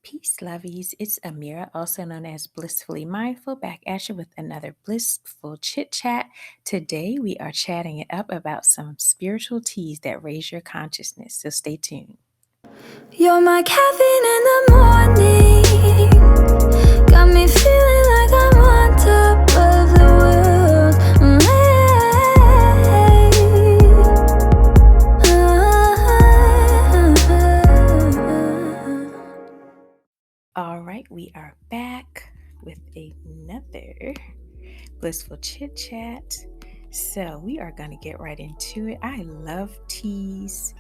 Peace, lovies. It's Amira, also known as Blissfully Mindful, back at you with another Blissful Chit Chat. Today, we are chatting it up about some spiritual teas that raise your consciousness, so stay tuned. You're my caffeine in the morning. Got me feeling like I'm on top of the world. All right, we are back with another Blissful Chit Chat. So, we are going to get right into it. I love teas,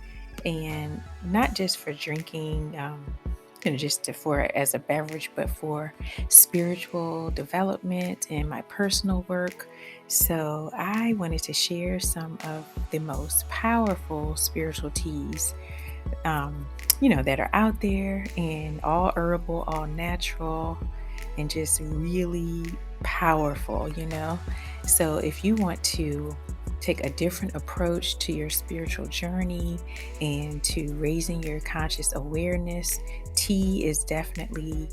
and not just for drinking, for as a beverage, but for spiritual development and my personal work. So, I wanted to share some of the most powerful spiritual teas that are out there, and all herbal, all natural, and just really powerful. So if you want to take a different approach to your spiritual journey and to raising your conscious awareness, tea is definitely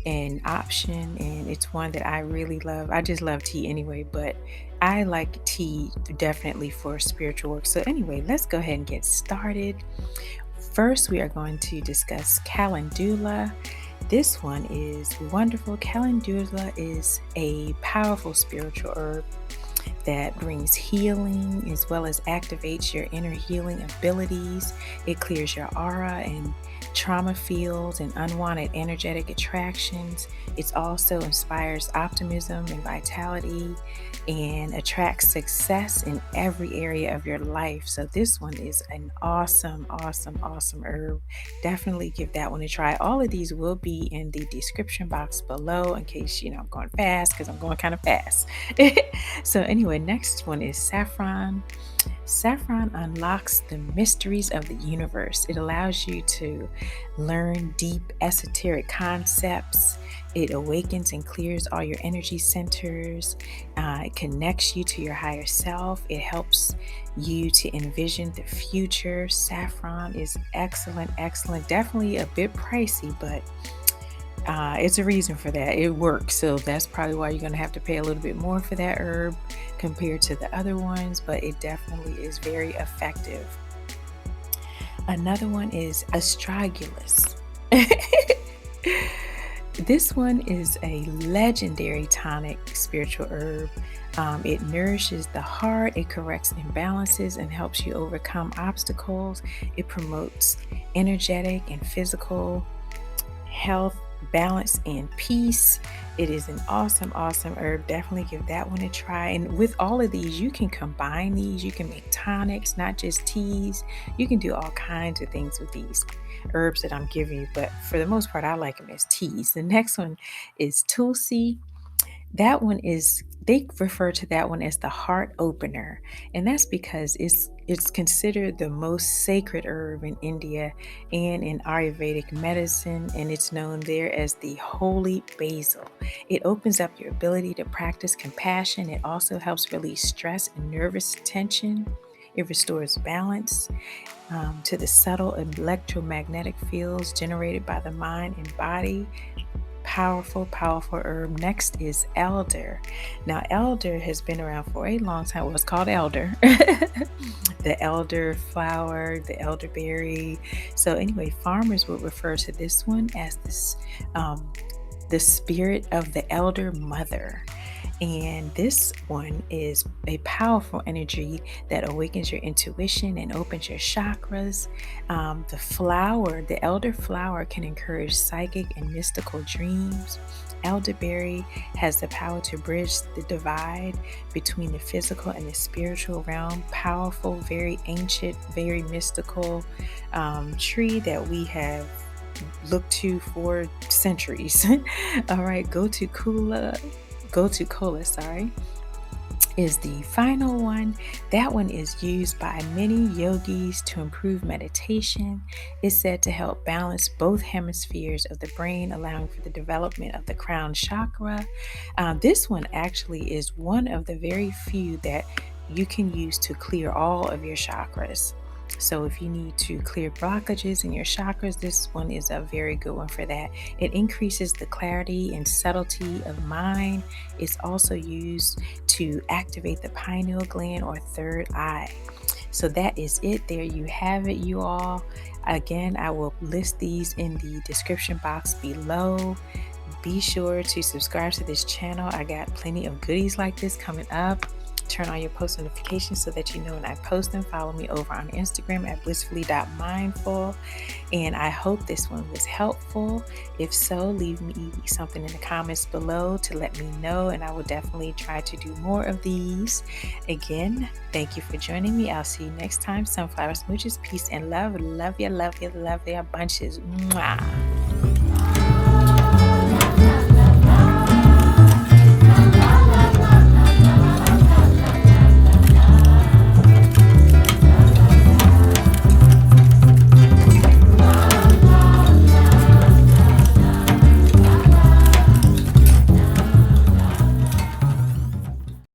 an option, and it's one that I really love. I just love tea anyway, but I like tea definitely for spiritual work. So anyway, let's go ahead and get started. First, we are going to discuss Calendula. This one is wonderful. Calendula is a powerful spiritual herb that brings healing as well as activates your inner healing abilities. It clears your aura and trauma fields and unwanted energetic attractions. It also inspires optimism and vitality and attracts success in every area of your life. So this one is an awesome herb. Definitely give that one a try. All of these will be in the description box below in case I'm going fast, because I'm going kind of fast. So anyway, next one is saffron. Saffron unlocks the mysteries of the universe. It allows you to learn deep esoteric concepts. It awakens and clears all your energy centers. It connects you to your higher self. It helps you to envision the future. Saffron is excellent. Definitely a bit pricey, but it's a reason for that. It works. So that's probably why you're going to have to pay a little bit more for that herb compared to the other ones, but it definitely is very effective. Another one is Stragglers. This one is a legendary tonic spiritual herb. It nourishes the heart, it corrects imbalances, and helps you overcome obstacles. It promotes energetic and physical health, balance, and peace. It is an awesome herb. Definitely give that one a try. And with all of these, you can combine these. You can make tonics, not just teas. You can do all kinds of things with these herbs that I'm giving you, but for the most part, I like them as teas. The next one is Tulsi. They refer to that one as the heart opener, and that's because it's considered the most sacred herb in India and in Ayurvedic medicine, and it's known there as the holy basil. It opens up your ability to practice compassion. It also helps release stress and nervous tension. It restores balance to the subtle electromagnetic fields generated by the mind and body. Powerful herb. Next is elder. Now, elder has been around for a long time. Well, it's called elder. The elder flower, the elderberry. So anyway, farmers would refer to this one as the spirit of the elder mother. And this one is a powerful energy that awakens your intuition and opens your chakras. The elder flower can encourage psychic and mystical dreams. Elderberry has the power to bridge the divide between the physical and the spiritual realm. Powerful, very ancient, very mystical tree that we have looked to for centuries. All right, Kula, is the final one. That one is used by many yogis to improve meditation. It's said to help balance both hemispheres of the brain, allowing for the development of the crown chakra. This one actually is one of the very few that you can use to clear all of your chakras. So if you need to clear blockages in your chakras, this one is a very good one for that. It increases the clarity and subtlety of mind. It's also used to activate the pineal gland or third eye. So that is it. There you have it, you all. Again, I will list these in the description box below. Be sure to subscribe to this channel. I got plenty of goodies like this coming up. Turn on your post notifications so that you know when I post them. Follow me over on Instagram at blissfully.mindful. And I hope this one was helpful. If so, leave me something in the comments below to let me know, and I will definitely try to do more of these. Again, thank you for joining me. I'll see you next time. Sunflower smooches, peace and love. Love ya, love ya, love ya bunches. Mwah.